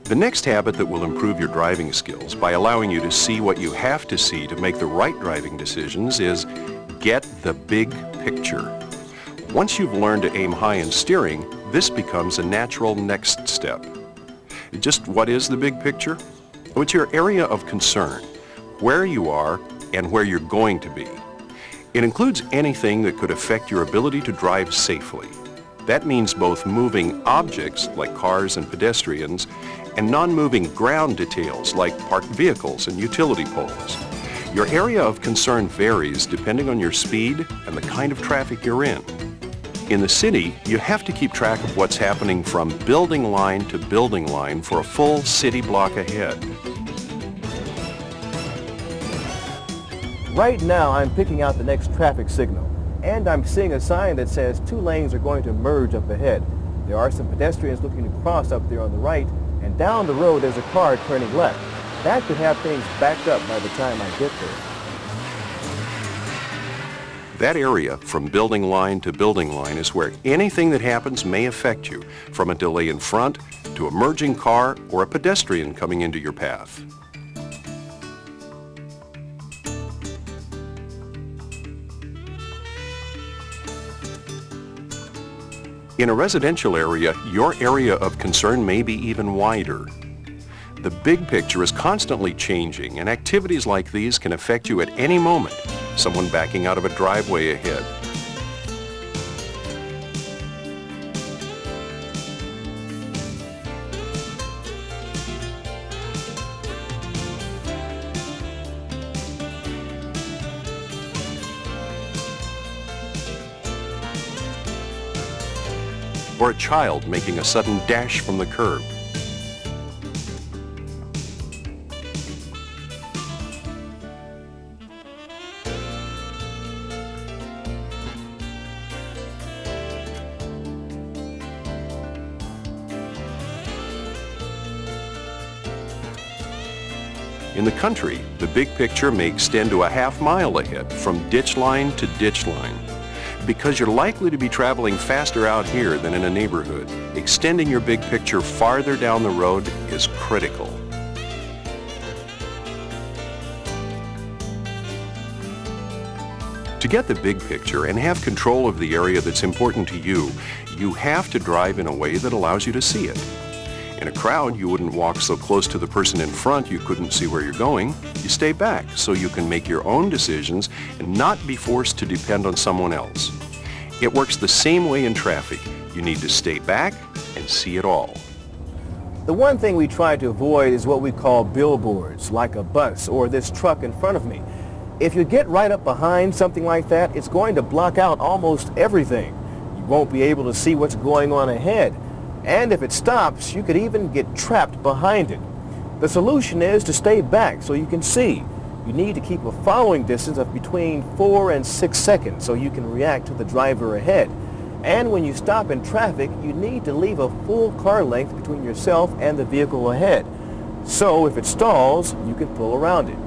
The next habit that will improve your driving skills by allowing you to see what you have to see to make the right driving decisions is get the big picture. Once you've learned to aim high in steering, this becomes a natural next step. Just what is the big picture? Well, it's your area of concern, where you are and where you're going to be. It includes anything that could affect your ability to drive safely. That means both moving objects like cars and pedestrians and non-moving ground details like parked vehicles and utility poles. Your area of concern varies depending on your speed and the kind of traffic you're in. In the city, you have to keep track of what's happening from building line to building line for a full city block ahead. Right now, I'm picking out the next traffic signal, and I'm seeing a sign that says 2 lanes are going to merge up ahead. There are some pedestrians looking to cross up there on the right, and down the road there's a car turning left. That could have things backed up by the time I get there. That area from building line to building line is where anything that happens may affect you, from a delay in front to a merging car or a pedestrian coming into your path. In a residential area, your area of concern may be even wider. The big picture is constantly changing, and activities like these can affect you at any moment. Someone backing out of a driveway ahead, or a child making a sudden dash from the curb. In the country, the big picture may extend to a half-mile ahead, from ditch line to ditch line. Because you're likely to be traveling faster out here than in a neighborhood, extending your big picture farther down the road is critical. To get the big picture and have control of the area that's important to you, you have to drive in a way that allows you to see it. In a crowd, you wouldn't walk so close to the person in front you couldn't see where you're going. You stay back so you can make your own decisions and not be forced to depend on someone else. It works the same way in traffic. You need to stay back and see it all. The one thing we try to avoid is what we call billboards, like a bus or this truck in front of me. If you get right up behind something like that, it's going to block out almost everything. You won't be able to see what's going on ahead. And if it stops, you could even get trapped behind it. The solution is to stay back so you can see. You need to keep a following distance of between 4 and 6 seconds so you can react to the driver ahead. And when you stop in traffic, you need to leave a full car length between yourself and the vehicle ahead. So if it stalls, you can pull around it.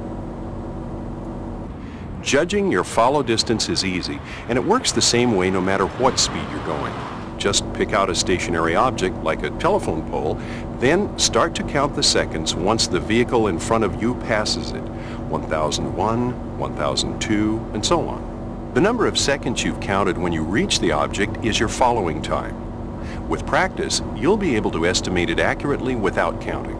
Judging your follow distance is easy, and it works the same way no matter what speed you're going. Just pick out a stationary object like a telephone pole, then start to count the seconds once the vehicle in front of you passes it. 1001, 1002, and so on. The number of seconds you've counted when you reach the object is your following time. With practice, you'll be able to estimate it accurately without counting.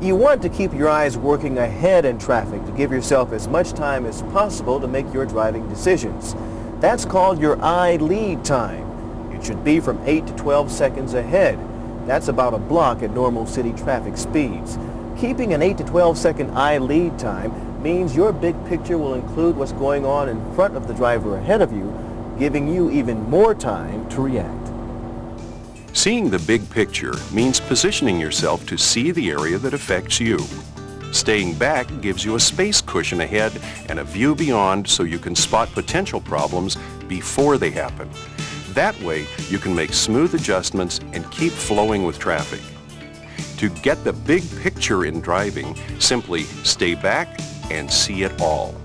You want to keep your eyes working ahead in traffic to give yourself as much time as possible to make your driving decisions. That's called your eye lead time. It should be from 8 to 12 seconds ahead. That's about a block at normal city traffic speeds. Keeping an 8 to 12 second eye lead time means your big picture will include what's going on in front of the driver ahead of you, giving you even more time to react. Seeing the big picture means positioning yourself to see the area that affects you. Staying back gives you a space cushion ahead and a view beyond so you can spot potential problems before they happen. That way, you can make smooth adjustments and keep flowing with traffic. To get the big picture in driving, simply stay back and see it all.